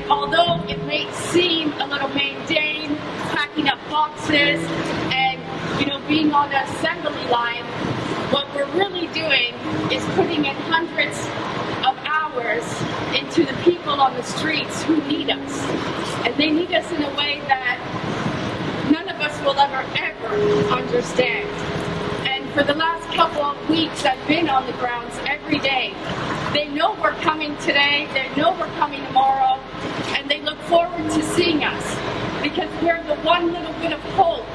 although it may seem a little mundane, packing up boxes and, being on the assembly line, what we're really doing is putting in hundreds of hours into the people on the streets who need us. And they need us in a way that none of us will ever understand. And for the last couple of weeks, I've been on the grounds every day. They know we're coming today, they know we're coming tomorrow, and they look forward to seeing us because we're the one little bit of hope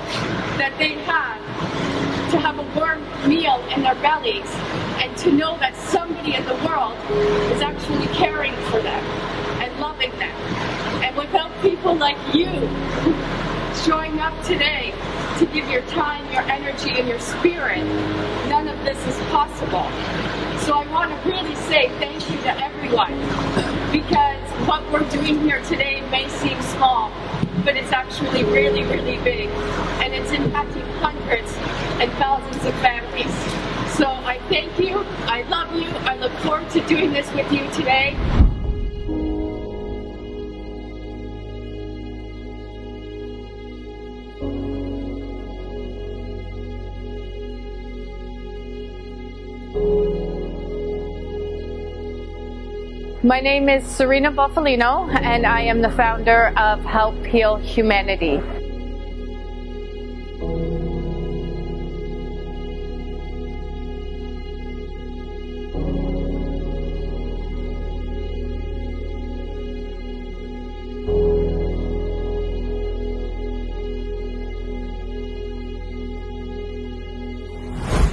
that they have to have a warm meal in their bellies and to know that somebody in the world is actually caring for them and loving them. And without people like you showing up today to give your time, your energy, and your spirit, none of this is possible. So I want to really say thank you to everyone, because what we're doing here today may seem small, but it's actually really, really big, and it's impacting hundreds and thousands of families. So I thank you, I love you, I look forward to doing this with you today. My name is Serena Buffalino, and I am the founder of Help Heal Humanity.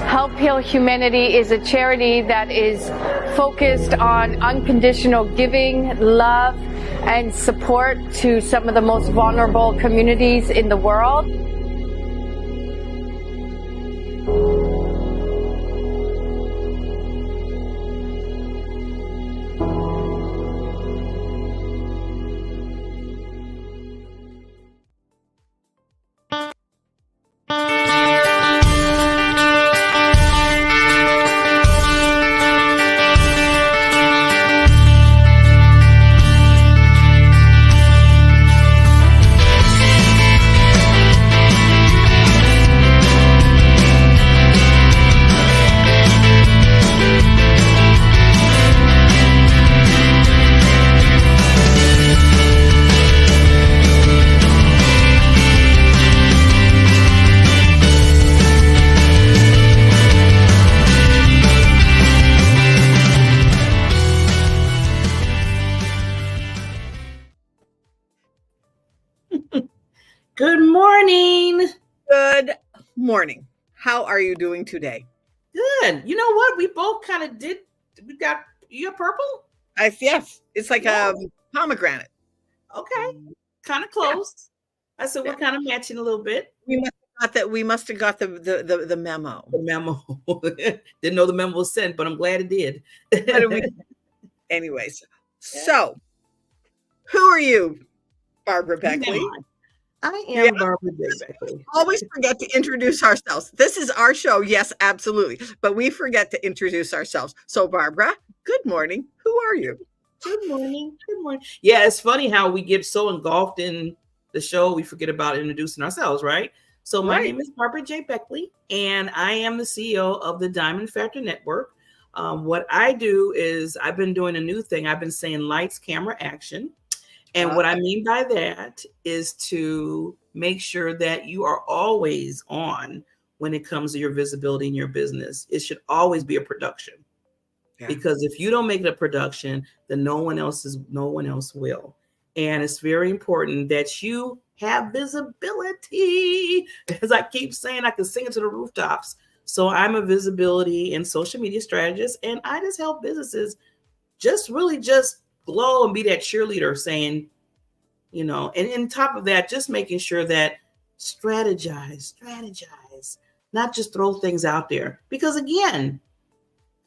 Help Heal Humanity is a charity that is focused on unconditional giving, love, and support to some of the most vulnerable communities in the world. Good morning. Good morning. How are you doing today? Good. You know what? We both kind of did. You got purple? Yes. It's like a pomegranate. Okay. Kind of close. Yeah. I said we're kind of matching a little bit. We must have got the memo. The memo. Didn't know the memo was sent, but I'm glad it did. Anyways, so who are you, Barbara Beckley? I am Barbara Beckley. Always forget to introduce ourselves. This is our show. Yes, absolutely. But we forget to introduce ourselves. So, Barbara, good morning. Who are you? Good morning. Good morning. Yeah, it's funny how we get so engulfed in the show, we forget about introducing ourselves, right? So my name is Barbara J. Beckley, and I am the CEO of the Diamond Factor Network. What I do is I've been doing a new thing. I've been saying lights, camera, action. And what I mean by that is to make sure that you are always on when it comes to your visibility in your business. It should always be a production. Yeah. Because if you don't make it a production, then no one else will. And it's very important that you have visibility. As I keep saying, I can sing it to the rooftops. So I'm a visibility and social media strategist, and I just help businesses just glow and be that cheerleader, saying, and on top of that, just making sure that strategize, not just throw things out there. Because again,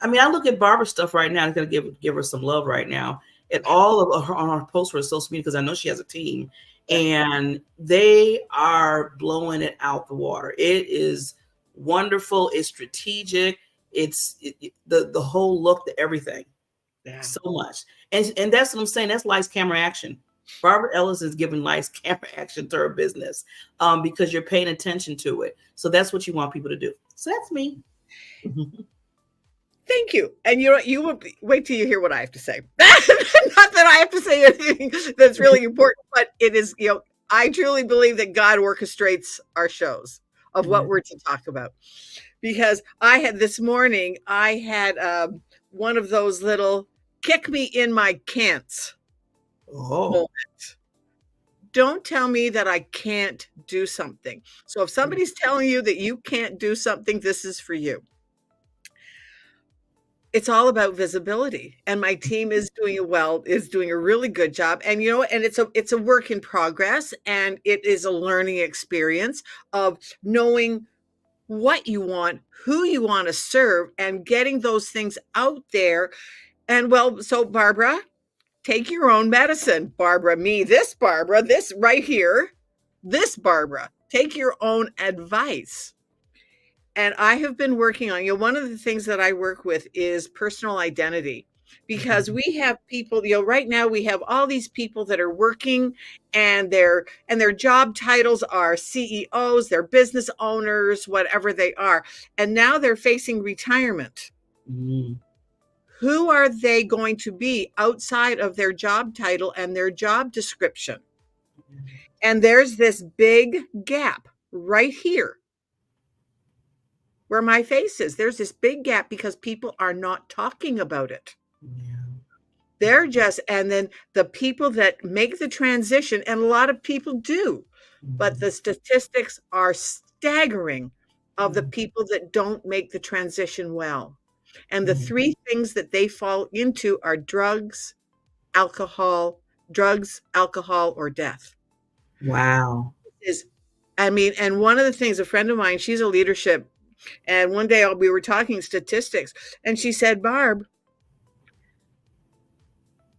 I look at Barbara's stuff right now. I'm going to give her some love right now. And all of her on her posts for social media, because I know she has a team, and they are blowing it out the water. It is wonderful. It's strategic. It's the whole look, to everything. Yeah. So much. And that's what I'm saying. That's lights, camera, action. Barbara Ellison is giving lights, camera, action to her business because you're paying attention to it. So that's what you want people to do. So that's me. Thank you. And you will wait till you hear what I have to say. Not that I have to say anything that's really important, but it is, I truly believe that God orchestrates our shows of what we're to talk about. Because this morning, I had one of those little kick me in my can'ts moment. Don't tell me that I can't do something. So if somebody's telling you that you can't do something, this is for you. It's all about visibility, and my team is doing a really good job. And and it's a work in progress, and it is a learning experience of knowing what you want, who you want to serve, and getting those things out there. And so Barbara, take your own medicine. Barbara, this right here, this Barbara, take your own advice. And I have been working on, one of the things that I work with is personal identity, because we have people, right now we have all these people that are working and their job titles are CEOs, they're business owners, whatever they are. And now they're facing retirement. Who are they going to be outside of their job title and their job description? And there's this big gap right here. Where my face is, there's this big gap because people are not talking about it. They're and then the people that make the transition, and a lot of people do, but the statistics are staggering of the people that don't make the transition well. And the three things that they fall into are drugs, alcohol, or death. Wow. And one of the things, a friend of mine, she's a leadership. And one day we were talking statistics, and she said, Barb,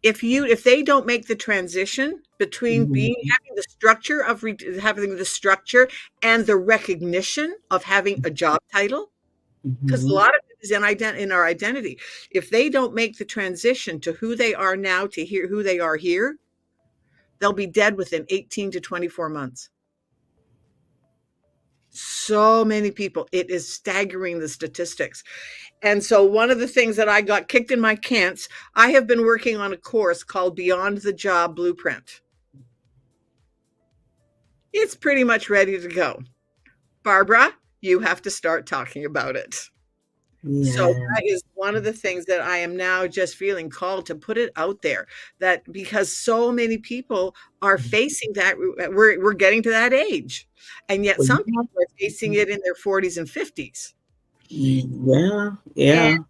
if they don't make the transition between having the structure and the recognition of having a job title, because a lot of it is in our identity. If they don't make the transition to who they are now to who they are here, they'll be dead within 18 to 24 months. So many people, it is staggering, the statistics. And so one of the things that I got kicked in my can'ts, I have been working on a course called Beyond the Job Blueprint. It's pretty much ready to go. Barbara, you have to start talking about it. Yeah. So that is one of the things that I am now just feeling called to put it out there, that because so many people are facing that, we're getting to that age. And yet some people are facing it in their 40s and 50s. Yeah. And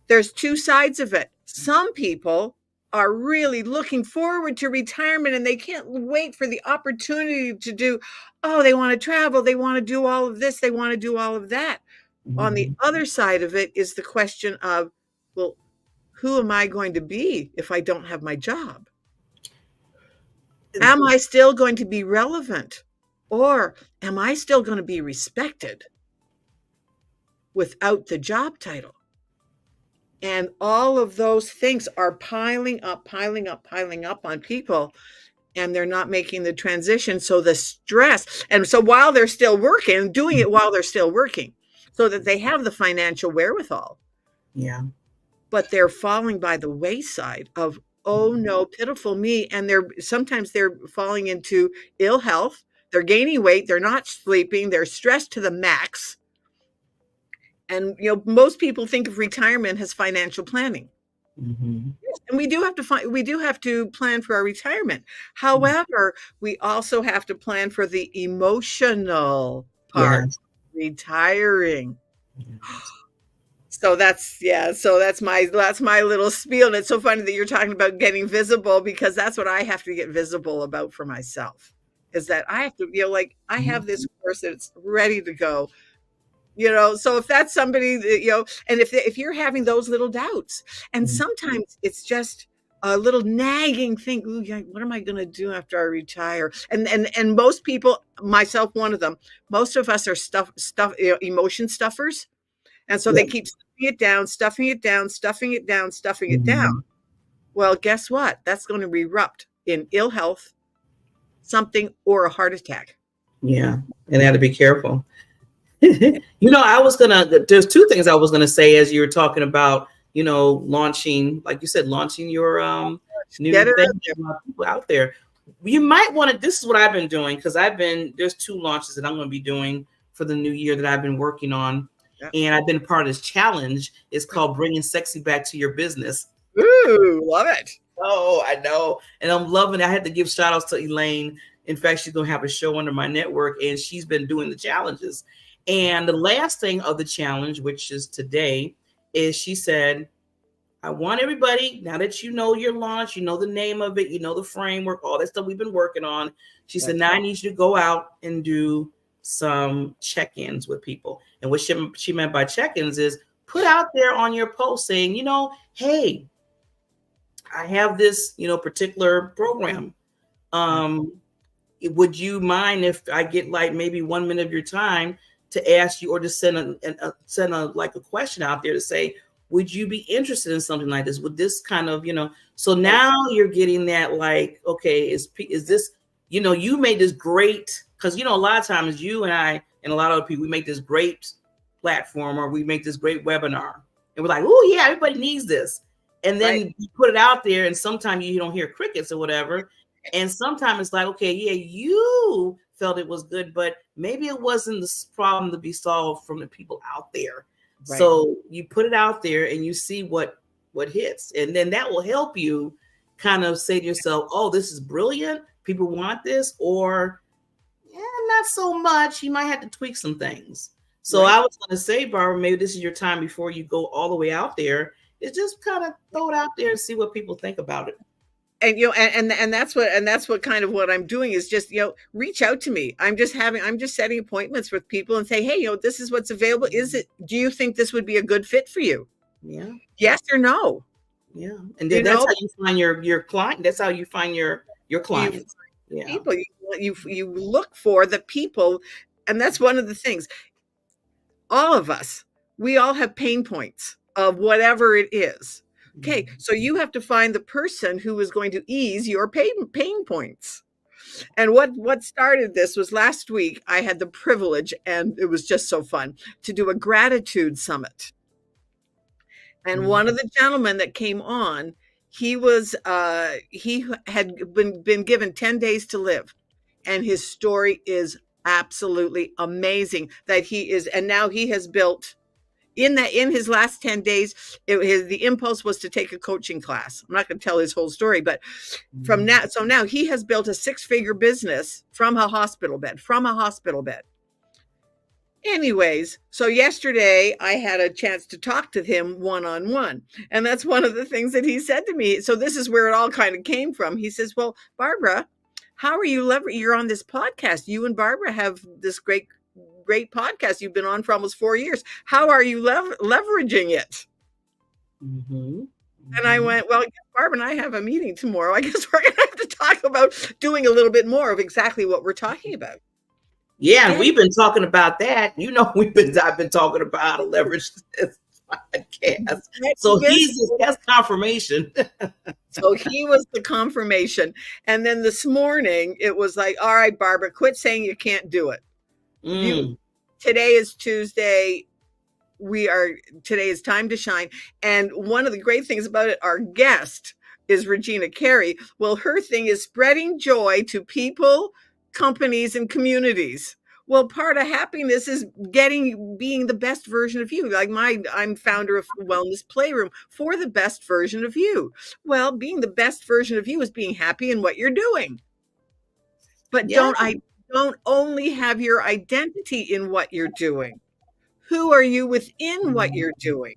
there's two sides of it. Some people are really looking forward to retirement and they can't wait for the opportunity to do, they want to travel, they want to do all of this, they want to do all of that. On the other side of it is the question of, well, who am I going to be if I don't have my job? Am I still going to be relevant? Or am I still going to be respected without the job title? And all of those things are piling up on people, and they're not making the transition. So the stress, and so while they're still working, doing it while they're still working, so that they have the financial wherewithal. Yeah. But they're falling by the wayside of, oh no, pitiful me. And sometimes they're falling into ill health. They're gaining weight. They're not sleeping. They're stressed to the max. And, most people think of retirement as financial planning. And we do have to plan for our retirement. However, we also have to plan for the emotional part. Yes. Retiring. So that's my little spiel. And it's so funny that you're talking about getting visible, because that's what I have to get visible about for myself, is that I have to I have this course that's ready to go, so if that's somebody that, and if you're having those little doubts, and sometimes it's just a little nagging thing, what am I going to do after I retire? And most people, myself one of them, most of us are emotion stuffers. And so they keep stuffing it down. Well, guess what? That's going to erupt in ill health, something, or a heart attack. Yeah, and I had to be careful. There's two things I was gonna say as you were talking about, launching, like you said, launching your new thing, people out there. You might want to, this is what I've been doing, because there's 2 launches that I'm going to be doing for the new year that I've been working on. Yeah. And I've been part of this challenge. It's called Bringing Sexy Back to Your Business. Ooh, love it. Oh, I know. And I'm loving it. I had to give shout outs to Elaine. In fact, she's going to have a show under my network, and she's been doing the challenges. And the last thing of the challenge, which is today, is she said, I want everybody, now that you know your launch, you know the name of it, you know the framework, all that stuff we've been working on. She said, now I need you to go out and do some check-ins with people. And what she meant by check-ins is put out there on your post saying, hey, I have this, particular program. Would you mind if I get like maybe 1 minute of your time to ask you, or to send a question out there to say, would you be interested in something like this? Would this kind of, so now you're getting that, like, okay, is this, you made this great, because, a lot of times you and I and a lot of other people, we make this great platform, or we make this great webinar, and we're like, oh yeah, everybody needs this. And then you put it out there, and sometimes you don't hear crickets or whatever. And sometimes it's like, okay, yeah, you felt it was good, but maybe it wasn't the problem to be solved from the people out there. Right. So you put it out there and you see what hits, and then that will help you kind of say to yourself, oh, this is brilliant, people want this, or not so much, you might have to tweak some things. So I was going to say, Barbara, maybe this is your time before you go all the way out there, is just kind of throw it out there and see what people think about it. And and that's what kind of what I'm doing is just, reach out to me. I'm just setting appointments with people and say, hey, this is what's available. Do you think this would be a good fit for you? Yeah. Yes or no? Yeah. And then that's how you find your client. That's how you find your clients. People, you look for the people. And that's one of the things. All of us, we all have pain points of whatever it is. Okay, so you have to find the person who is going to ease your pain points. And what started this was last week, I had the privilege, and it was just so fun, to do a gratitude summit. And one of the gentlemen that came on, he had been given 10 days to live. And his story is absolutely amazing and now he has built, in his last 10 days, the impulse was to take a coaching class. I'm not going to tell his whole story, but now he has built a 6-figure business from a hospital bed. Anyways, so yesterday I had a chance to talk to him one-on-one. And that's one of the things that he said to me. So this is where it all kind of came from. He says, well, Barbara, how are you you're on this podcast? You and Barbara have this great podcast you've been on for almost 4 years. How are you leveraging it? And I went, well, Barbara and I have a meeting tomorrow. I guess we're going to have to talk about doing a little bit more of exactly what we're talking about. Yeah, and we've been talking about that. I've been talking about how to leverage this podcast. So that's confirmation. So he was the confirmation. And then this morning, it was like, all right, Barbara, quit saying you can't do it. Today is Tuesday. Today is time to shine. And one of the great things about it, our guest is Regina Carey. Well, her thing is spreading joy to people, companies, and communities. Well, part of happiness is being the best version of you. Like I'm founder of Wellness Playroom for the best version of you. Well, being the best version of you is being happy in what you're doing. But don't only have your identity in what you're doing. Who are you within what you're doing?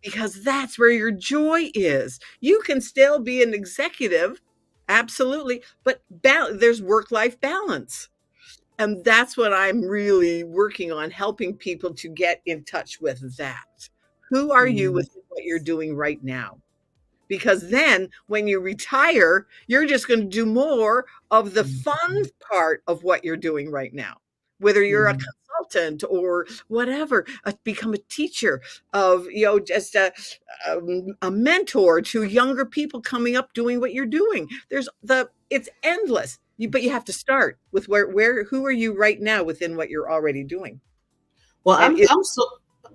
Because that's where your joy is. You can still be an executive, absolutely, but there's work-life balance. And that's what I'm really working on, helping people to get in touch with that. Who are you within what you're doing right now? Because then when you retire, you're just going to do more of the fun part of what you're doing right now. Whether you're a consultant or whatever, become a teacher of, just a mentor to younger people coming up doing what you're doing. It's endless. But you have to start with who are you right now within what you're already doing? Well,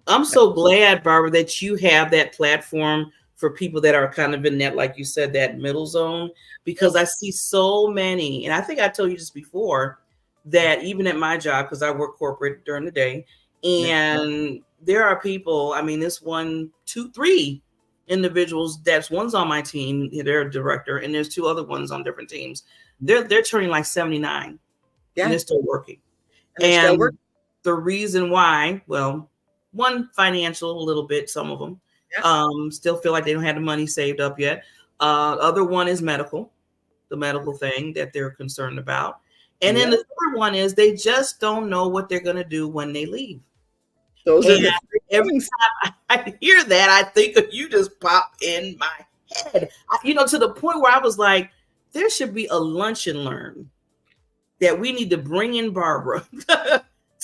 I'm so glad, Barbara, that you have that platform for people that are kind of in that, like you said, that middle zone, because I see so many, and I think I told you this before, that even at my job, because I work corporate during the day, and there are people, I mean, this 1, 2, 3 individuals, one's on my team, they're a director, and there's 2 other ones on different teams. They're turning like 79, and they're still working. And the reason why, well, one, financial, a little bit, some of them still feel like they don't have the money saved up yet. Other one is the medical thing that they're concerned about. And then the third one is they just don't know what they're going to do when they leave. Every time I hear that, I think of you just pop in my head, to the point where I was like, there should be a lunch and learn that we need to bring in Barbara to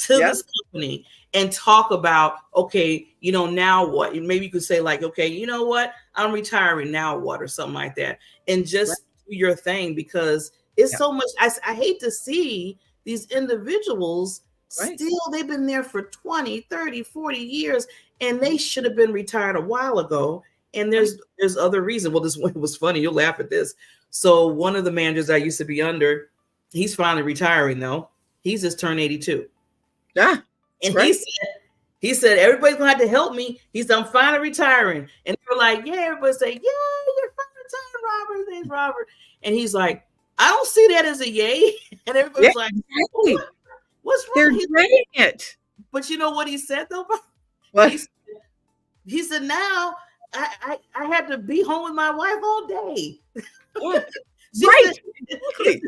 this company and talk about, okay, now what? Maybe you could say like, okay, you know what? I'm retiring, now what? Or something like that. And just do your thing, because it's so much. I hate to see these individuals still, they've been there for 20, 30, 40 years, and they should have been retired a while ago. And there's other reasons. Well, this one was funny. You'll laugh at this. So one of the managers I used to be under, he's finally retiring though. He's just turned 82. Yeah. And he said, everybody's gonna have to help me. He said, I'm finally retiring. And they were like, yeah, everybody say, yeah, you're finally retiring, Robert. His name's Robert. And he's like, I don't see that as a yay. And everybody's like, what's wrong? They're dreading it. But you know what he said though? What? He said, now I had to be home with my wife all day. Right. Said,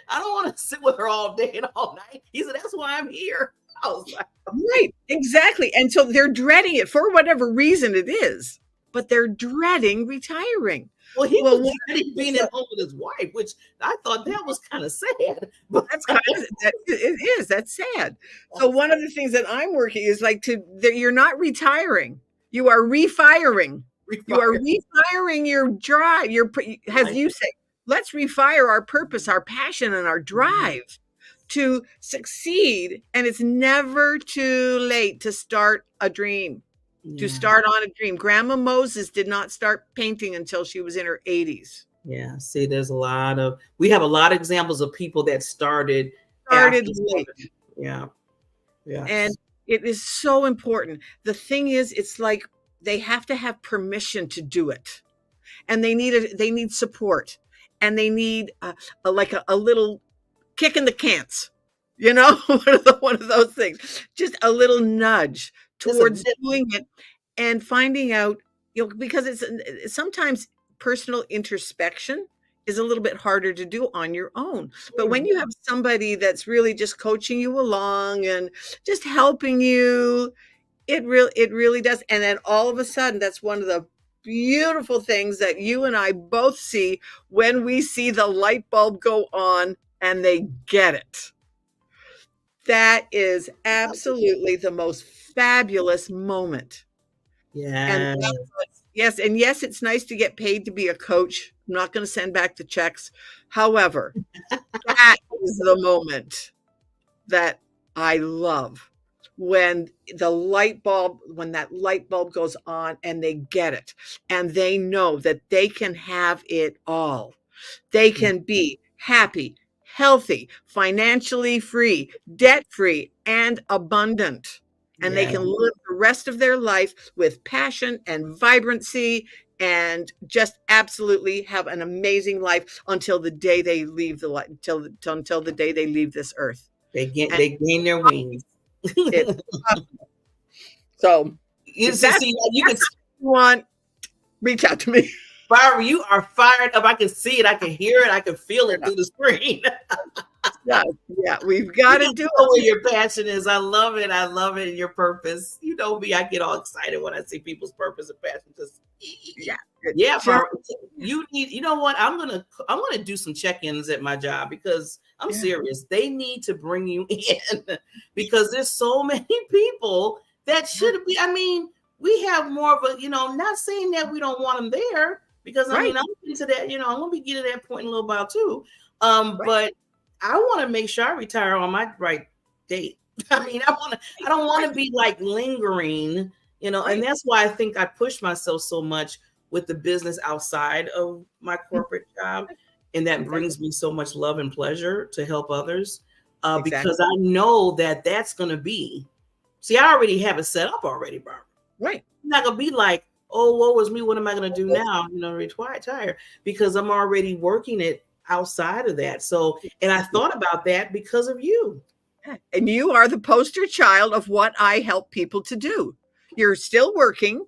I don't want to sit with her all day and all night. He said, that's why I'm here. I was like, right, exactly. And so they're dreading it for whatever reason it is, but they're dreading retiring. Well, he was dreading being at home with his wife, which I thought that was kind of sad. But that's it is. That's sad. So one of the things that I'm working is like that you're not retiring. You are refiring. You are refiring your drive. As you say, let's refire our purpose, our passion, and our drive to succeed. And it's never too late to start a dream, to start on a dream. Grandma Moses did not start painting until she was in her 80s. Yeah. See, we have a lot of examples of people that started late. Yeah. Yeah. And it is so important. The thing is, it's like they have to have permission to do it. And they need support. And they need a little kick in the cants, one of those things, just a little nudge towards doing it and finding out, because it's sometimes personal introspection is a little bit harder to do on your own. But when you have somebody that's really just coaching you along and just helping you, it really does. And then all of a sudden, that's one of the beautiful things that you and I both see when we see the light bulb go on and they get it. That is absolutely the most fabulous moment. Yeah. Yes. And yes, it's nice to get paid to be a coach. I'm not going to send back the checks. However, that is the moment that I love. When that light bulb goes on and they get it and they know that they can have it all. They can be happy, healthy, financially free, debt-free, and abundant. And they can live the rest of their life with passion and vibrancy and just absolutely have an amazing life until the day they leave until the day they leave this earth. They gain their wings. So you can reach out to me. Barbara, you are fired up. I can see it, I can hear it, I can feel it through the screen. Yeah, yeah, we've got to do know it. where your passion is. I love it. I love it. Your purpose. You know me. I get all excited when I see people's purpose and passion. Just Yeah, yeah, Barbara, you need. You know what? I'm gonna do some check-ins at my job because I'm serious. They need to bring you in because there's so many people that should be. I mean, we have more of a. Not saying that we don't want them there because I mean I'm getting to that. I'm gonna be getting to that point in a little while too. But I want to make sure I retire on my right date. I mean, I don't want to be like lingering, and that's why I think I push myself so much with the business outside of my corporate job. And that brings me so much love and pleasure to help others because I know that that's going to be, see, I already have it set up already, Barbara. Right. I'm not going to be like, oh, woe is me. What am I going to do now? Retire because I'm already working it outside of that. So, and I thought about that because of you. And you are the poster child of what I help people to do. You're still working.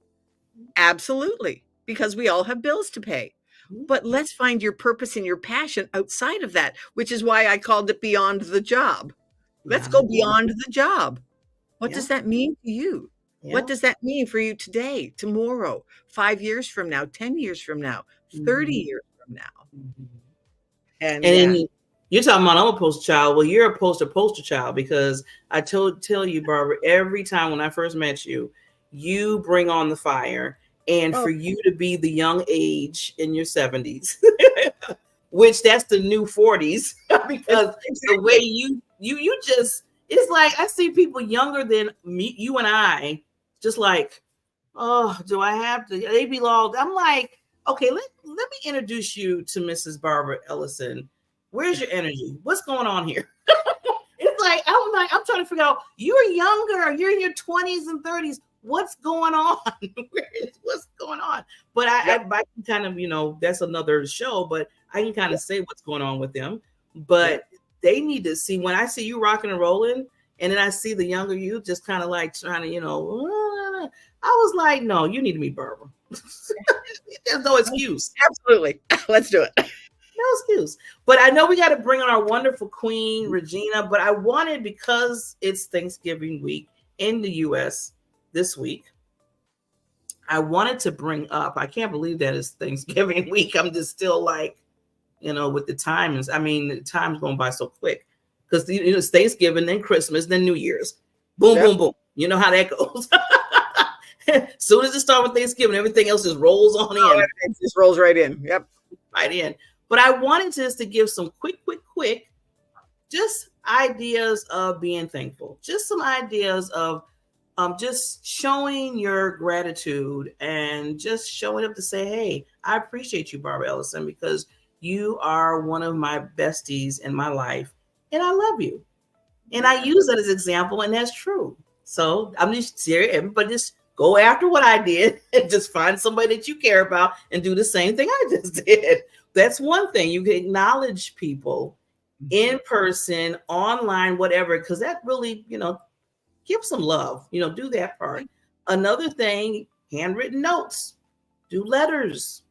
Absolutely. Because we all have bills to pay. But let's find your purpose and your passion outside of that, which is why I called it Beyond the Job. Let's go beyond the job. What does that mean to you? What does that mean for you today, tomorrow, 5 years from now, 10 years from now, 30 years from now? And you're talking about I'm a poster child. Well, you're a poster child because I tell you, Barbara, every time when I first met you, you bring on the fire. And for you to be the young age in your 70s, which that's the new 40s, because the way you just, it's like I see people younger than me, you and I, just like, oh, do I have to? They be all, I'm like, okay, let me introduce you to Mrs. Barbara Ellison. Where's your energy? What's going on here? It's like, I'm trying to figure out, you're younger, you're in your 20s and 30s. What's going on? What's going on? But I can kind of, that's another show, but I can kind of say what's going on with them. But they need to see, when I see you rocking and rolling, and then I see the younger you just kind of like trying to, I was like, no, you need to meet Barbara. There's no excuse. Absolutely. Let's do it. No excuse. But I know we got to bring on our wonderful queen, Regina, but I wanted, because it's Thanksgiving week in the U.S., this week, I wanted to bring up, I can't believe that it's Thanksgiving week. I'm just still like, with the times. I mean, the time's going by so quick because it's Thanksgiving, then Christmas, then New Year's. Boom, boom, boom. You know how that goes. As soon as it starts with Thanksgiving, everything else just rolls on in. It just rolls right in. Yep. Right in. But I wanted just to give some quick, just ideas of being thankful. Just some ideas of just showing your gratitude and just showing up to say, hey, I appreciate you, Barbara Ellison, because you are one of my besties in my life and I love you. And I use that as an example, and that's true. So I'm just serious. Everybody just go after what I did and just find somebody that you care about and do the same thing I just did. That's one thing. You can acknowledge people in person, online, whatever, because that really, give some love, do that part. Another thing, handwritten notes, do letters.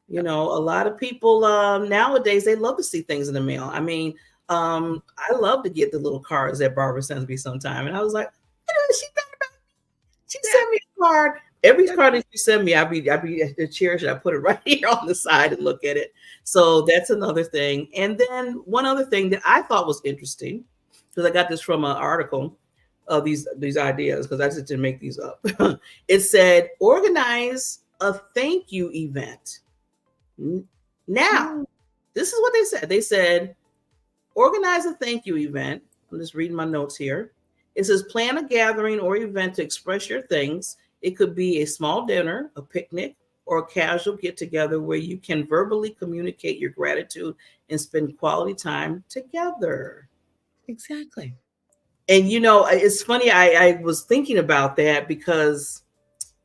A lot of people nowadays, they love to see things in the mail. I mean, I love to get the little cards that Barbara sends me sometime. And I was like, she sent me a card. Every card that you send me, I'll be cherish it. I put it right here on the side and look at it. So that's another thing. And then one other thing that I thought was interesting, because I got this from an article of these ideas, because I just didn't make these up. It said, organize a thank you event. Now, this is what they said. They said, organize a thank you event. I'm just reading my notes here. It says, plan a gathering or event to express your thanks. It could be a small dinner, a picnic, or a casual get-together where you can verbally communicate your gratitude and spend quality time together. Exactly. And, it's funny. I was thinking about that because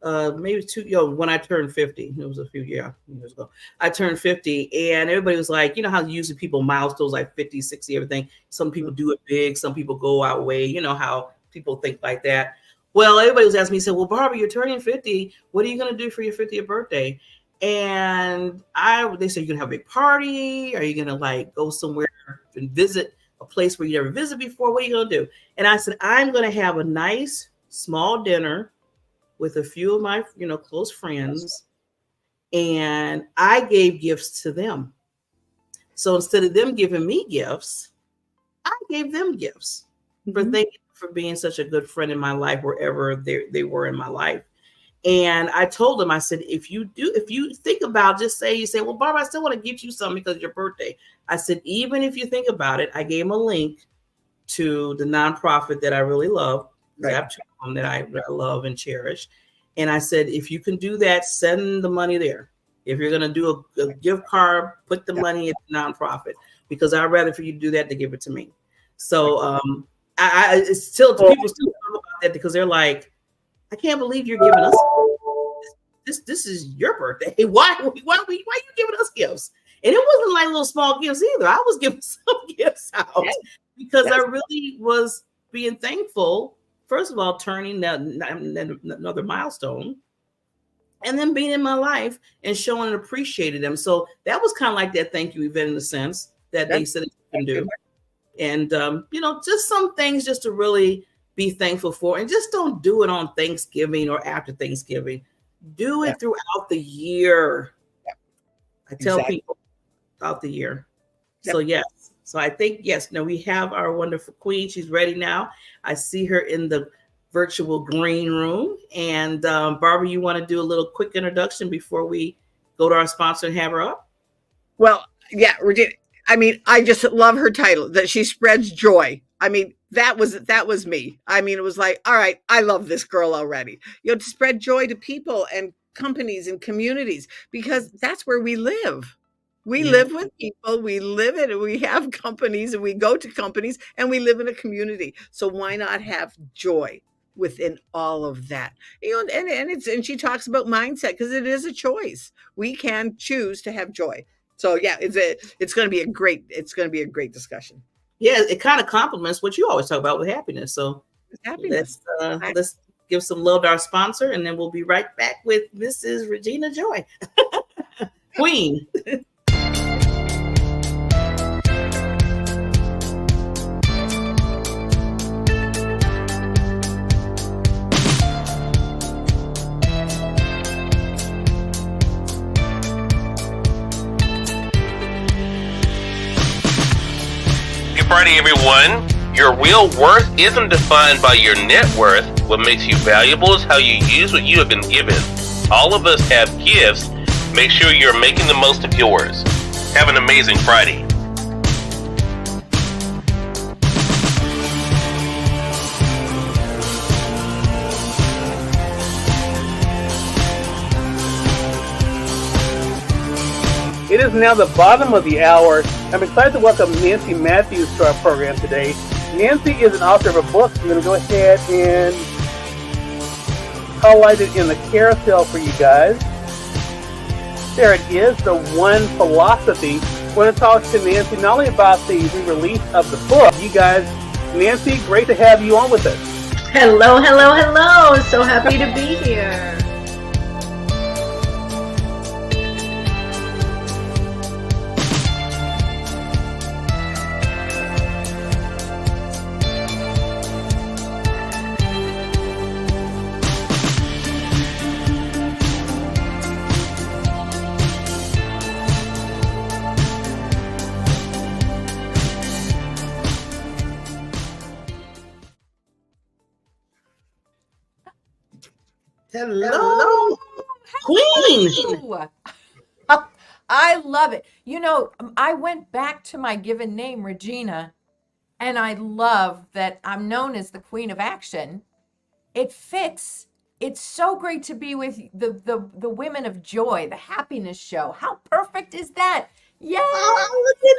maybe when I turned 50, it was a few years ago, I turned 50 and everybody was like, how usually people milestones like 50, 60, everything. Some people do it big. Some people go out way, how people think like that. Well, everybody was asking me, said, well, Barbara, you're turning 50. What are you going to do for your 50th birthday? And they said, you're going to have a big party? Are you going to go somewhere and visit a place where you never visited before. What are you going to do? And I said, I'm going to have a nice small dinner with a few of my, close friends. And I gave gifts to them. So instead of them giving me gifts, I gave them gifts for thanking for being such a good friend in my life, wherever they were in my life. And I told them, I said, if you think about, you say, well, Barbara, I still want to get you something because it's your birthday. I said, even if you think about it, I gave them a link to the nonprofit that I really love. Right. I have two of them that I love and cherish. And I said, if you can do that, send the money there. If you're going to do a gift card, put the money in the nonprofit, because I'd rather for you to do that than give it to me. So people still talk about that because they're like, I can't believe you're giving us this is your birthday. Why are you giving us gifts? And it wasn't like little small gifts either. I was giving some gifts out because I really was being thankful. First of all, turning another milestone, and then being in my life and showing and appreciating them. So that was kind of like that thank you event in a sense that they said you can do. And, just some things just to really be thankful for, and just don't do it on Thanksgiving or after Thanksgiving. Do it throughout the year. I tell people throughout the year. So yes. So I think, we have our wonderful queen. She's ready now. I see her in the virtual green room. And Barbara, you want to do a little quick introduction before we go to our sponsor and have her up? Well, yeah, Regina. I mean, I just love her title, that she spreads joy. I mean, that was me. I mean, it was like, all right, I love this girl already. To spread joy to people and companies and communities, because that's where we live. We live with people, we live in it, we have companies, and we go to companies, and we live in a community. So why not have joy within all of that? And she talks about mindset, because it is a choice. We can choose to have joy. So it's going to be a great discussion. Yeah, it kind of complements what you always talk about with happiness. So happiness. Let's give some love to our sponsor, and then we'll be right back with Mrs. Regina Joy, Queen. Friday, everyone. Your real worth isn't defined by your net worth. What makes you valuable is how you use what you have been given. All of us have gifts. Make sure you're making the most of yours. Have an amazing Friday. It is now the bottom of the hour. I'm excited to welcome Nancy Matthews to our program today. Nancy is an author of a book. I'm going to go ahead and highlight it in the carousel for you guys. There it is, The One Philosophy. I want to talk to Nancy not only about the re-release of the book. You guys, Nancy, great to have you on with us. Hello, hello, hello. So happy to be here. Hello, Queen. I love it. I went back to my given name, Regina, and I love that I'm known as the Queen of Action. It fits. It's so great to be with the women of joy, the happiness show. How perfect is that? Yay! Oh, look at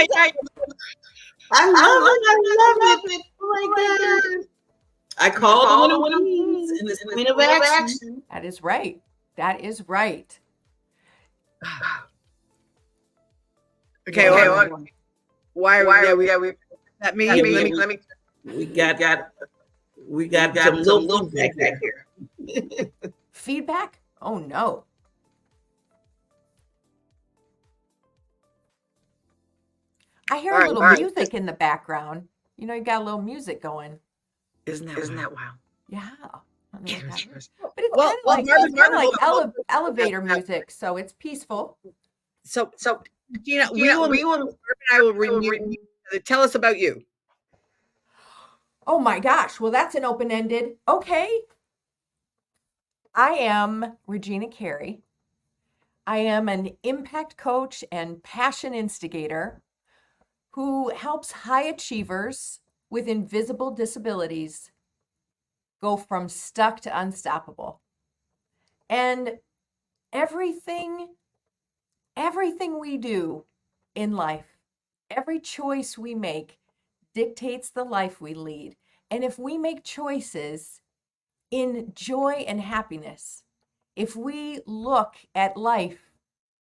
that. I love it. Oh my God. I called the Women of Queens and the Queen of Action. That is right. That is right. Okay. Why are we? Let me. We got some little feedback here. Feedback? Oh no. I hear a little music in the background. You know, you got a little music going. Isn't that wow? Yeah. I don't know what that is. But it's kind of like elevator music, so it's peaceful. So Regina, we will I will renew. Tell us about you. Oh my gosh. Well, that's an open-ended. Okay. I am Regina Carey. I am an impact coach and passion instigator who helps high achievers with invisible disabilities go from stuck to unstoppable. And everything we do in life, every choice we make dictates the life we lead. And if we make choices in joy and happiness, if we look at life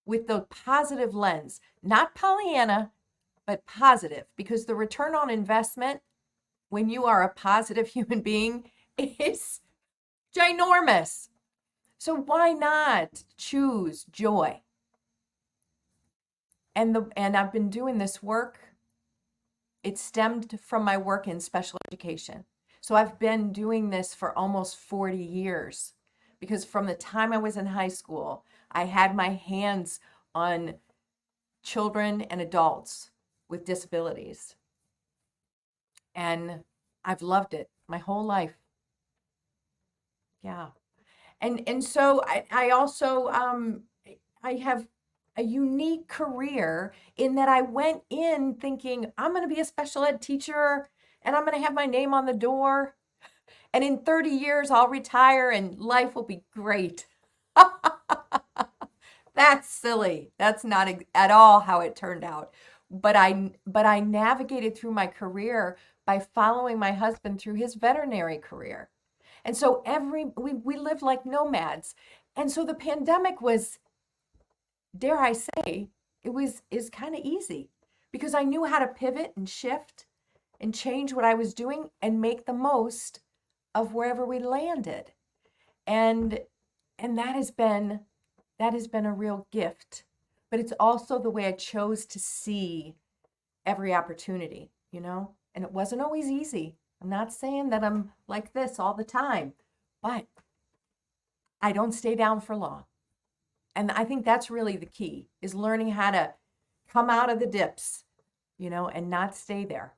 with the positive lens, not Pollyanna, but positive, because the return on investment when you are a positive human being is ginormous. So why not choose joy? And I've been doing this work. It stemmed from my work in special education. So I've been doing this for almost 40 years, because from the time I was in high school, I had my hands on children and adults with disabilities. And I've loved it my whole life. Yeah. And so I also, I have a unique career in that I went in thinking I'm going to be a special ed teacher and I'm going to have my name on the door. And in 30 years, I'll retire and life will be great. That's silly. That's not at all how it turned out. But I navigated through my career by following my husband through his veterinary career. And so we lived like nomads. And so the pandemic was, dare I say, is kind of easy, because I knew how to pivot and shift and change what I was doing and make the most of wherever we landed. And that has been a real gift. But it's also the way I chose to see every opportunity, you know? And it wasn't always easy. I'm not saying that I'm like this all the time, but I don't stay down for long. And I think that's really the key, is learning how to come out of the dips, you know, and not stay there.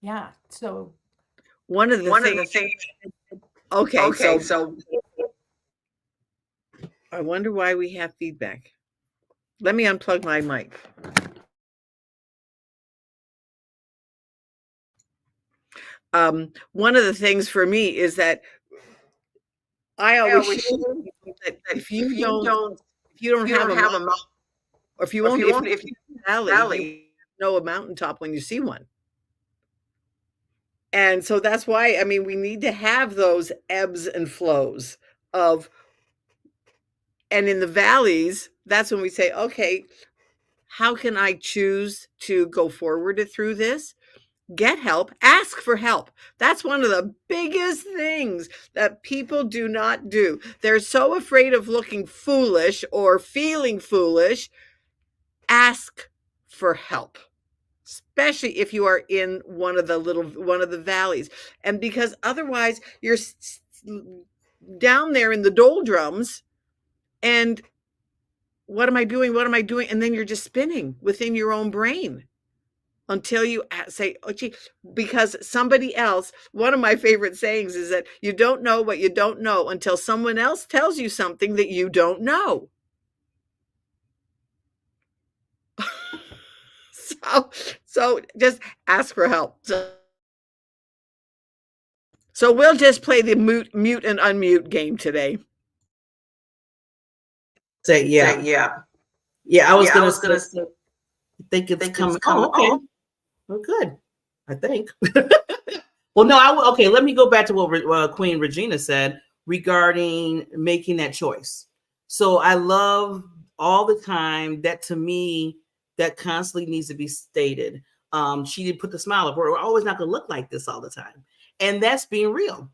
Yeah. So one of the things. Okay. So I wonder why we have feedback. Let me unplug my mic. One of the things for me is that I always share that if you don't have a mountain, or if you know a mountaintop when you see one. And so that's why, I mean, we need to have those ebbs and flows of, and in the valleys, that's when we say, okay, how can I choose to go forward through this? Get help, ask for help. That's one of the biggest things that people do not do. They're so afraid of looking foolish or feeling foolish. Ask for help, especially if you are in one of the valleys. And because otherwise you're down there in the doldrums and what am I doing? What am I doing? And then you're just spinning within your own brain until you say, oh, gee, because somebody else, one of my favorite sayings is that you don't know what you don't know until someone else tells you something that you don't know. So just ask for help. So we'll just play the mute and unmute game today. Yeah. I was gonna say, I think it's coming. Oh, okay. Well, good. I think. Well, no. Okay. Let me go back to what Queen Regina said regarding making that choice. So I love all the time that, to me, that constantly needs to be stated. She did put the smile up. We're always not going to look like this all the time, and that's being real.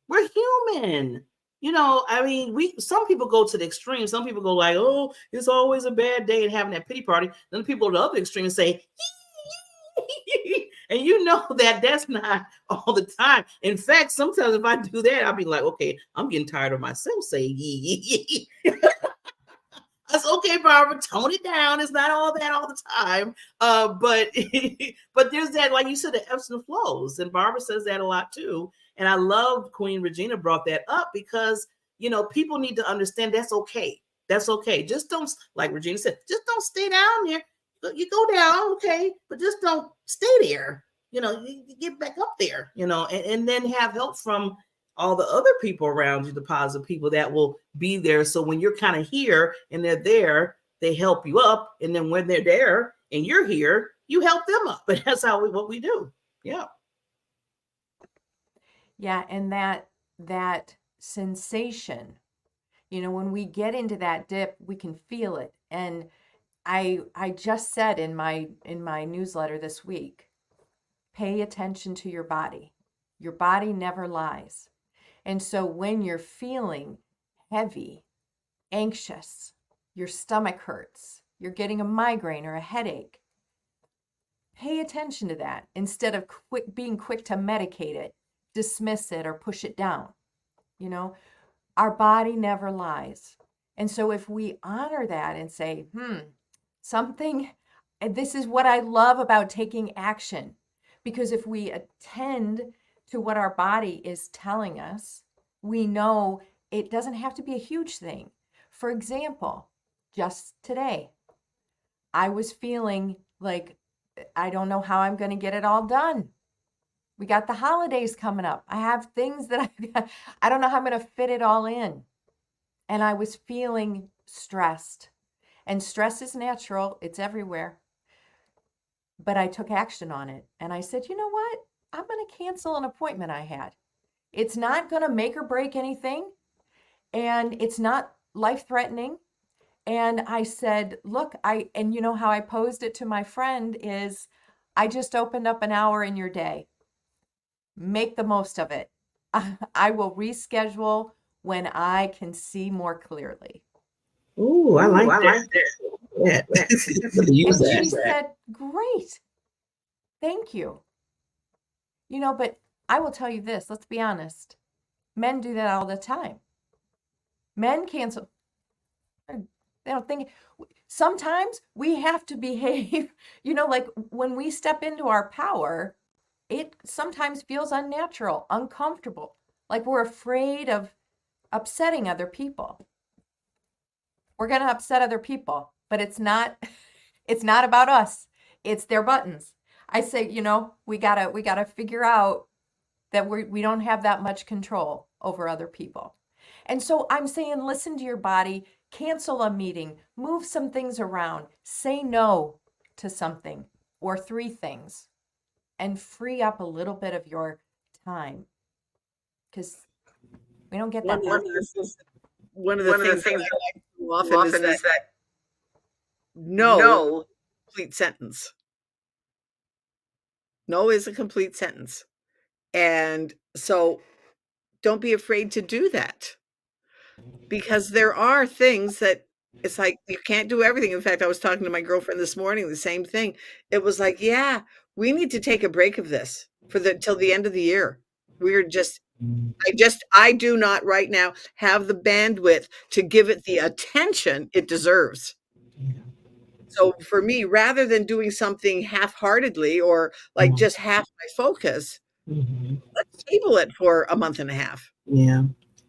We're human. I mean, some people go to the extreme. Some people go like, oh, it's always a bad day and having that pity party. Then people at the other extreme say, and that's not all the time. In fact, sometimes if I do that, I'll be like, okay, I'm getting tired of myself saying yee. That's okay, Barbara. Tone it down. It's not all that all the time. But but there's that, like you said, the ebbs and flows. And Barbara says that a lot too. And I love Queen Regina brought that up because, people need to understand that's okay. That's okay. Just don't, like Regina said, just don't stay down there. You go down, okay, but just don't stay there. You get back up there, and then have help from all the other people around you, the positive people that will be there. So when you're kind of here and they're there, they help you up. And then when they're there and you're here, you help them up. But that's what we do. Yeah. Yeah. And that sensation, when we get into that dip, we can feel it. And I just said in my newsletter this week, pay attention to your body. Your body never lies. And so when you're feeling heavy, anxious, your stomach hurts, you're getting a migraine or a headache, pay attention to that instead of being quick to medicate it, dismiss it, or push it down. Our body never lies. And so if we honor that and say, and this is what I love about taking action, because if we attend to what our body is telling us, we know it doesn't have to be a huge thing. For example, just today, I was feeling like I don't know how I'm going to get it all done. We got the holidays coming up. I have things that I don't know how I'm going to fit it all in. And I was feeling stressed. And stress is natural. It's everywhere. But I took action on it. And I said, you know what? I'm going to cancel an appointment I had. It's not going to make or break anything. And it's not life-threatening. And I said, look, and you know how I posed it to my friend is, I just opened up an hour in your day. Make the most of it. I will reschedule when I can see more clearly. Ooh, I like that. Yeah. And she said, great. Thank you. But I will tell you this, let's be honest. Men do that all the time. Men cancel. They don't think. Sometimes we have to behave, like when we step into our power, it sometimes feels unnatural, uncomfortable, like we're afraid of upsetting other people. We're going to upset other people, but it's not about us. It's their buttons. I say, we gotta figure out that we don't have that much control over other people. And so I'm saying, listen to your body, cancel a meeting, move some things around, say no to something or 3 things, and free up a little bit of your time. Because we don't get that. One of the things that I like to often is that no complete sentence. No is a complete sentence. And so don't be afraid to do that, because there are things that it's like you can't do everything. In fact, I was talking to my girlfriend this morning, the same thing. It was like, yeah, we need to take a break of this till the end of the year. I do not right now have the bandwidth to give it the attention it deserves. So for me, rather than doing something half-heartedly or like just half my focus, let's table it for a month and a half. Yeah.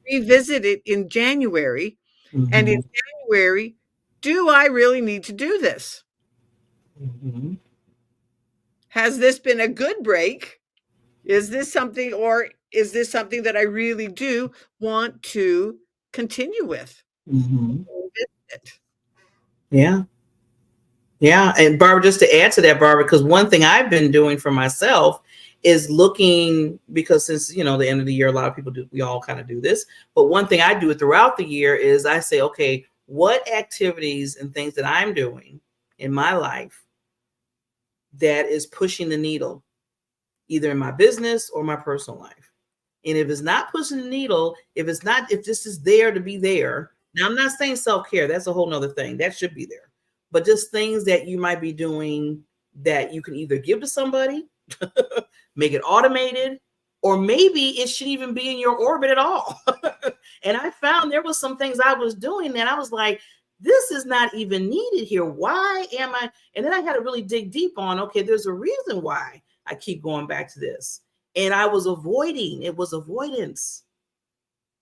Revisit it in January. And in January, do I really need to do this? Has this been a good break? Is this something that I really do want to continue with? Yeah. Yeah. And Barbara, just to add to that, Barbara, because one thing I've been doing for myself is looking, because since, the end of the year, a lot of people do, we all kind of do this. But one thing I do throughout the year is I say, okay, what activities and things that I'm doing in my life that is pushing the needle, either in my business or my personal life? And if it's not pushing the needle, if this is there to be there. Now, I'm not saying self-care. That's a whole nother thing. That should be there. But just things that you might be doing that you can either give to somebody, make it automated, or maybe it shouldn't even be in your orbit at all. And I found there was some things I was doing that I was like, this is not even needed here. Why am I? And then I had to really dig deep on, okay, there's a reason why I keep going back to this. And I was avoiding, it was avoidance.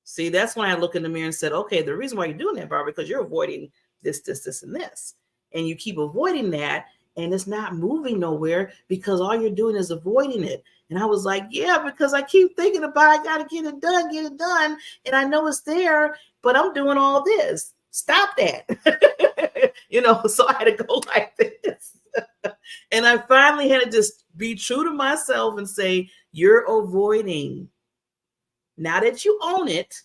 See, that's when I look in the mirror and said, okay, the reason why you're doing that, Barbara, because you're avoiding this, and this. And you keep avoiding that, and it's not moving nowhere because all you're doing is avoiding it. And I was like, yeah, because I keep thinking about, I got to get it done. And I know it's there, but I'm doing all this. Stop that. So I had to go like this. And I finally had to just be true to myself and say, you're avoiding. Now that you own it,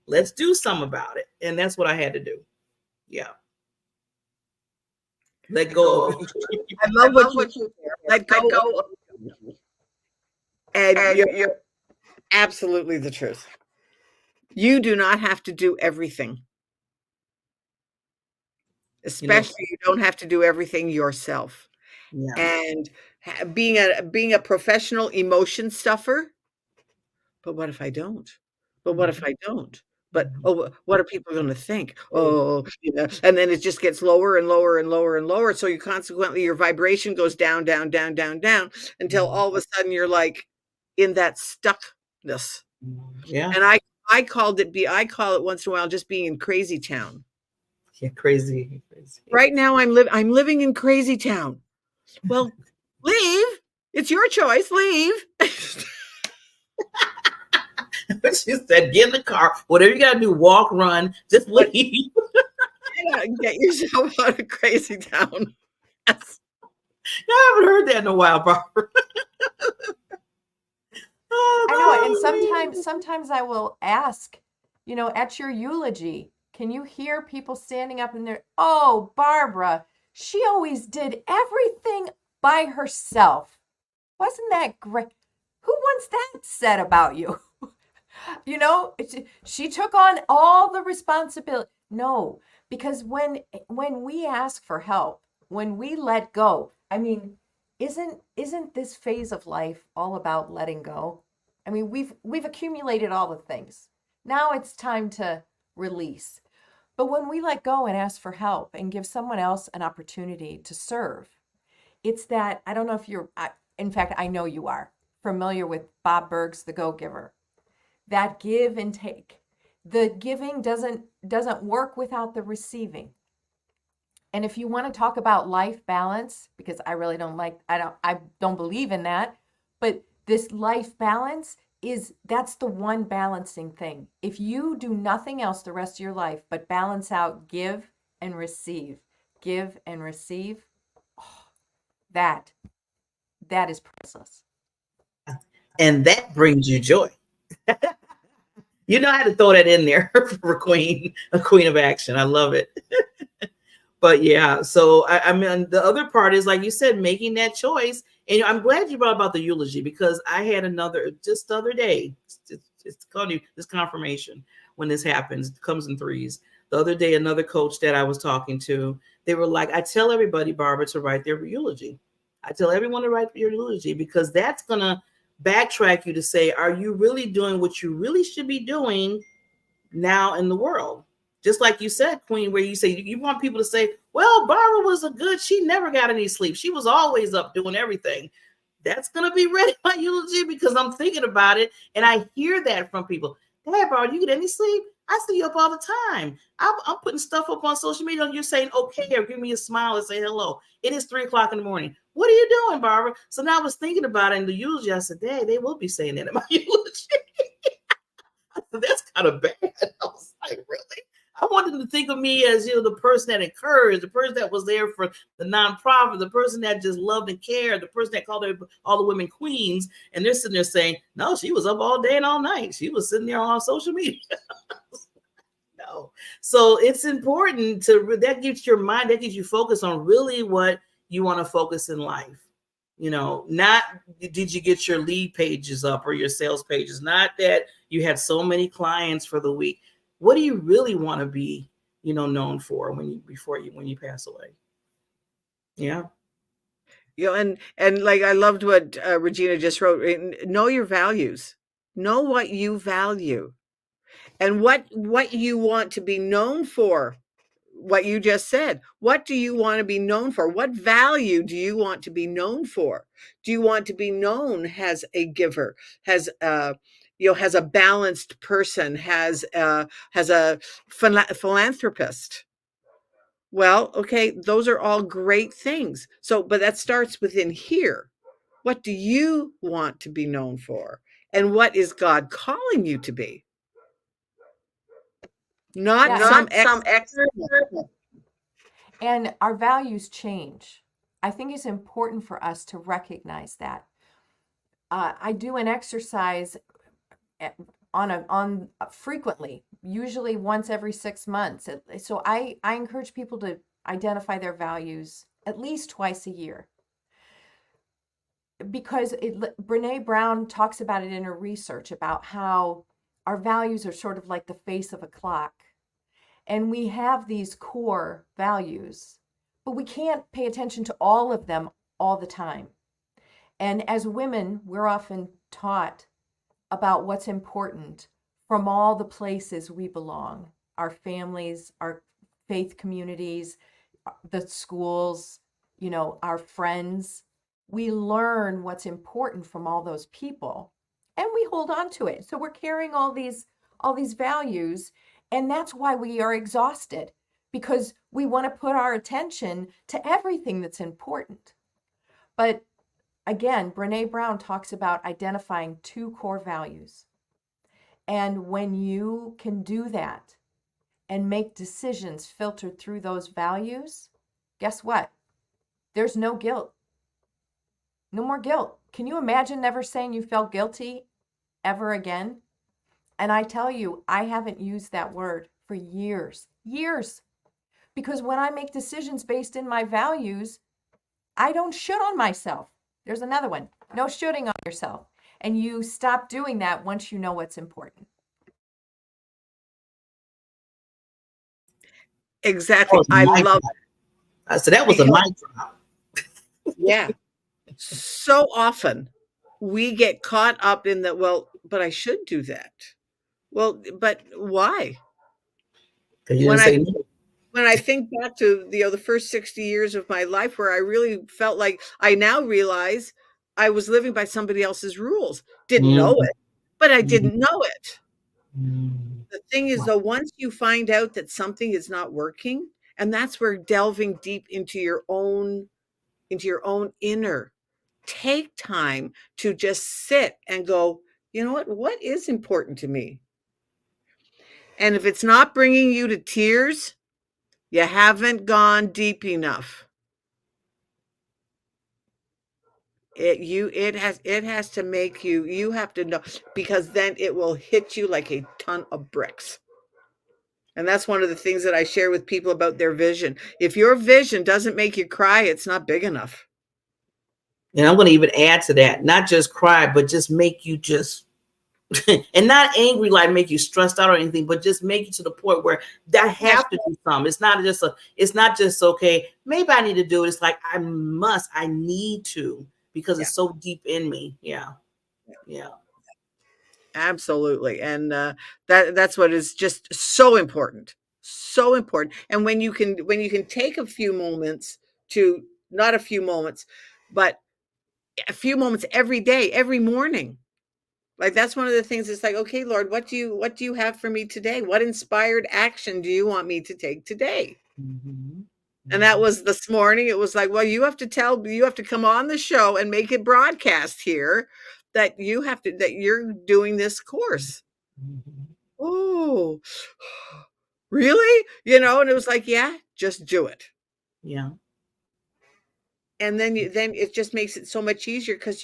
let's do something about it. And that's what I had to do. Yeah. Let go. I love what you let go. And you're absolutely the truth. You do not have to do everything. Especially you don't have to do everything yourself. Yeah. And being a professional emotion stuffer. But what if I don't? But what if I don't? But what are people going to think? Oh, and then it just gets lower and lower and lower and lower. So consequently your vibration goes down, down, down, down, down until all of a sudden you're like in that stuckness. Yeah. And I call it once in a while just being in crazy town. Yeah, crazy. Right now I'm living in crazy town. Well, leave. It's your choice. Leave. She said, get in the car. Whatever you got to do, walk, run, just leave. Get yourself out of crazy town. Yes. I haven't heard that in a while, Barbara. I know. And sometimes I will ask, at your eulogy, can you hear people standing up in there? Oh, Barbara, she always did everything by herself. Wasn't that great? Who wants that said about you? She took on all the responsibility. No, because when we ask for help, when we let go, I mean, isn't this phase of life all about letting go? I mean, we've accumulated all the things. Now it's time to release. But when we let go and ask for help and give someone else an opportunity to serve, it's that, I don't know if in fact, I know you are familiar with Bob Berg's The Go-Giver. That give and take. The giving doesn't work without the receiving. And if you want to talk about life balance, because I really I don't believe in that, but this life balance that's the one balancing thing. If you do nothing else the rest of your life but balance out give and receive, that is priceless. And that brings you joy. I had to throw that in there for a queen of action. I love it. But yeah, so I mean, the other part is, like you said, making that choice. And I'm glad you brought about the eulogy, because I had another just the other day. It's called this confirmation when this happens. It comes in threes. The other day, another coach that I was talking to, they were like, I tell everybody, Barbara, to write their eulogy. I tell everyone to write your eulogy, because that's going to backtrack you to say, are you really doing what you really should be doing now in the world? Just like you said, Queen, where you say you want people to say, well, Barbara she never got any sleep. She was always up doing everything. That's going to be read in my eulogy, because I'm thinking about it. And I hear that from people. Hey, Barbara, you get any sleep? I see you up all the time. I'm putting stuff up on social media and you're saying, okay, or give me a smile and say hello. It is 3:00 in the morning. What are you doing, Barbara? So now I was thinking about it in the eulogy. I said, hey, they will be saying that in my eulogy. That's kind of bad. I was like, really? I want them to think of me as, the person that encouraged, the person that was there for the nonprofit, the person that just loved and cared, the person that called all the women queens. And they're sitting there saying, no, she was up all day and all night. She was sitting there on social media. No. So it's important that gives your mind, that gives you focus on really what you want to focus in life. Not did you get your lead pages up or your sales pages, not that you had so many clients for the week. What do you really want to be, known for when you pass away? Yeah. And like, I loved what Regina just wrote. Know your values. Know what you value and what you want to be known for. What you just said. What do you want to be known for? What value do you want to be known for? Do you want to be known as a giver, has a balanced person, has a philanthropist? Well, okay, those are all great things. So, but that starts within here. What do you want to be known for? And what is God calling you to be? Not some expert. And our values change. I think it's important for us to recognize that. I do an exercise on frequently, usually once every 6 months. So I encourage people to identify their values at least twice a year. Because Brene Brown talks about it in her research about how our values are sort of like the face of a clock. And we have these core values, but we can't pay attention to all of them all the time. And as women, we're often taught about what's important from all the places we belong, our families, our faith communities, the schools, our friends. We learn what's important from all those people and we hold on to it. So we're carrying all these values. And that's why we are exhausted, because we want to put our attention to everything that's important. But again, Brene Brown talks about identifying 2 core values. And when you can do that and make decisions filtered through those values, guess what? There's no guilt. No more guilt. Can you imagine never saying you felt guilty ever again? And I tell you, I haven't used that word for years. Because when I make decisions based in my values, I don't should on myself. There's another one. No shooting on yourself. And you stop doing that once you know what's important. Exactly. I love it. So that was a mic drop. Yeah. So often we get caught up in that, well, but I should do that. Well, but why? When I think back to the first 60 years of my life, where I really felt like, I now realize I was living by somebody else's rules. Didn't know it, but I didn't know it. The thing is, though, once you find out that something is not working, and that's where delving deep into your own inner, take time to just sit and go, you know what is important to me? And if it's not bringing you to tears, you haven't gone deep enough. It has to make you have to know, because then it will hit you like a ton of bricks. And that's one of the things that I share with people about their vision. If your vision doesn't make you cry, it's not big enough. And I'm going to even add to that, not just cry, but just make you just and not angry, like make you stressed out or anything, but just make you to the point where I have to do something. It's not just okay, maybe I need to do it. It's like I need to, because it's so deep in me. Yeah. Absolutely. And that's what is just so important. And when you can take a few moments to, not a few moments, but a few moments every day, every morning. Like, that's one of the things. It's like, okay, Lord, what do you have for me today? What inspired action do you want me to take today? Mm-hmm. And that was this morning. It was like, well, you have to come on the show and make it broadcast here that you're doing this course. Mm-hmm. Oh, really? And it was like, yeah, just do it. Yeah. And then it just makes it so much easier, because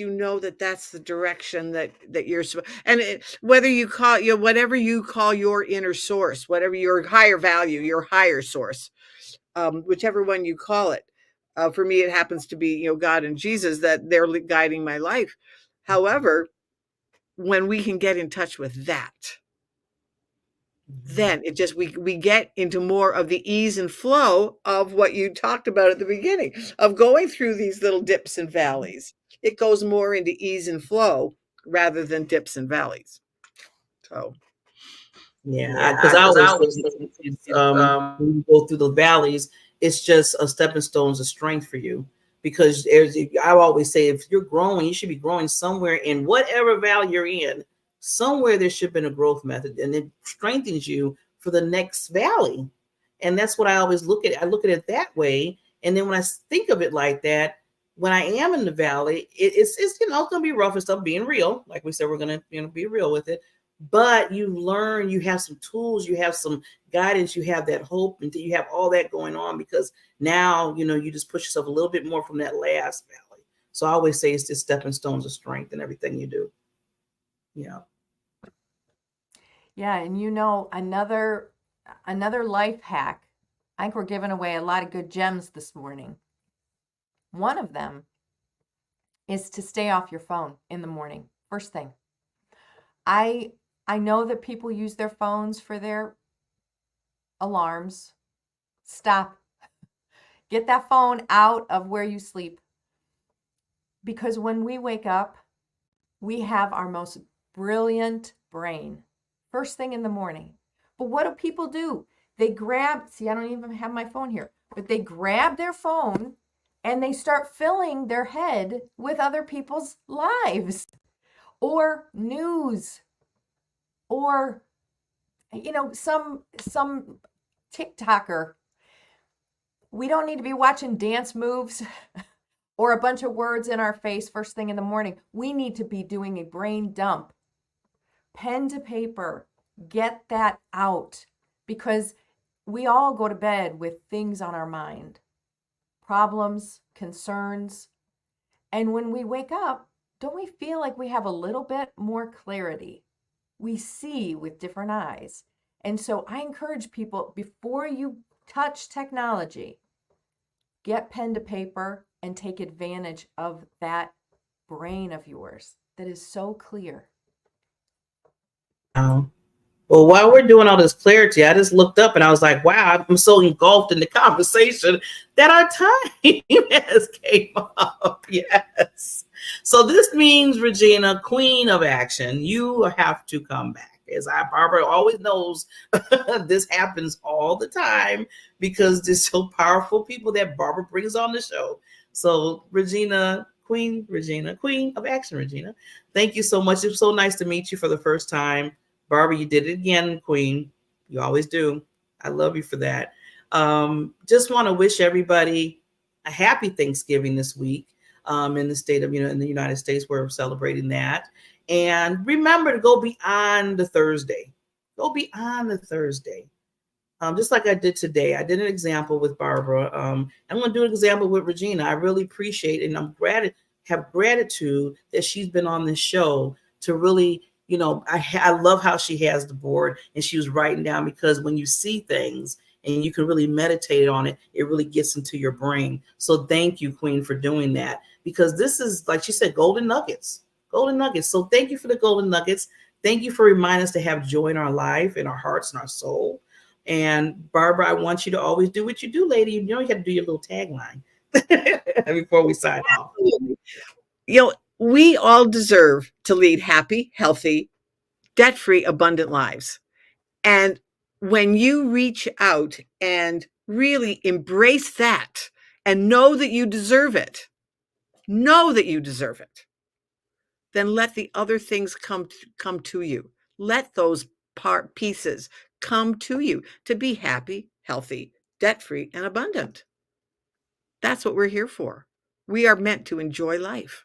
that's the direction that you're, and whether you call whatever you call your inner source, whatever your higher value, your higher source, whichever one you call it, For me, it happens to be, God and Jesus, that they're guiding my life. However, when we can get in touch with that, then it just, we get into more of the ease and flow of what you talked about at the beginning, of going through these little dips and valleys. It goes more into ease and flow rather than dips and valleys. So yeah, because I always think when you go through the valleys, it's just a stepping stones of strength for you. Because I always say, if you're growing, you should be growing somewhere in whatever valley you're in. Somewhere there should have been a growth method, and it strengthens you for the next valley. And that's what I always look at. I look at it that way. And then when I think of it like that, when I am in the valley, it's it's going to be rough and stuff, being real. Like we said, we're going to be real with it. But you learn, you have some tools, you have some guidance, you have that hope, and you have all that going on, because now, you just push yourself a little bit more from that last valley. So I always say it's just stepping stones of strength in everything you do. Yeah. Yeah. And another life hack. I think we're giving away a lot of good gems this morning. One of them is to stay off your phone in the morning. First thing. I know that people use their phones for their alarms. Stop. Get that phone out of where you sleep. Because when we wake up, we have our most brilliant brain first thing in the morning. But what do people do? They see, I don't even have my phone here, but they grab their phone and they start filling their head with other people's lives or news or, some TikToker. We don't need to be watching dance moves or a bunch of words in our face first thing in the morning. We need to be doing a brain dump. Pen to paper, get that out, because we all go to bed with things on our mind, problems, concerns. And when we wake up, don't we feel like we have a little bit more clarity? We see with different eyes. And so I encourage people, before you touch technology, get pen to paper and take advantage of that brain of yours that is so clear. Well, while we're doing all this clarity, I just looked up and I was like, wow, I'm so engulfed in the conversation that our time has came up. Yes. So this means, Regina, Queen of Action, you have to come back. As Barbara always knows, this happens all the time because there's so powerful people that Barbara brings on the show. So Regina, Queen of Action, Regina, thank you so much. It was so nice to meet you for the first time. Barbara, you did it again, Queen. You always do. I love you for that. Just want to wish everybody a happy Thanksgiving this week. In the state of, in the United States, we're celebrating that. And remember to go beyond the Thursday. Go beyond the Thursday. Just like I did today. I did an example with Barbara. I'm going to do an example with Regina. I really appreciate it. And I'm have gratitude that she's been on this show to really, I love how she has the board and she was writing down, because when you see things and you can really meditate on it, it really gets into your brain. So thank you, Queen, for doing that, because this is, like she said, golden nuggets. So thank you for the golden nuggets. Thank you for reminding us to have joy in our life, in our hearts, and our soul. And Barbara, I want you to always do what you do, lady. You have to do your little tagline before we sign off. We all deserve to lead happy, healthy, debt-free, abundant lives. And when you reach out and really embrace that and know that you deserve it, then let the other things come to you. Let those pieces come to you to be happy, healthy, debt-free, and abundant. That's what we're here for. We are meant to enjoy life.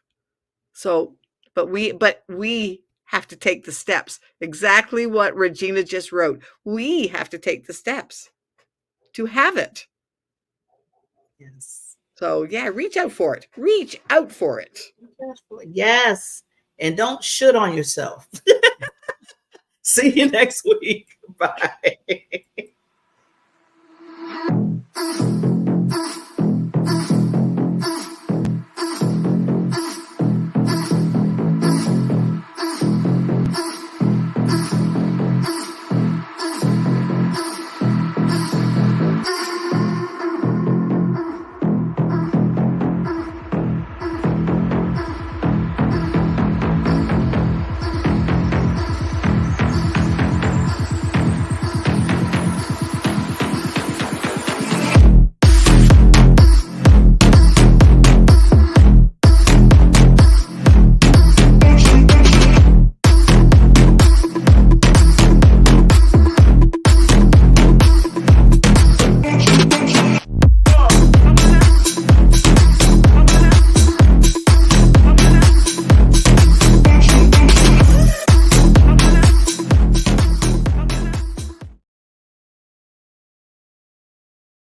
So, but we have to take the steps. Exactly what Regina just wrote. We have to take the steps to have it. Yes. So yeah, reach out for it. Reach out for it. Yes. And don't shit on yourself. See you next week. Bye.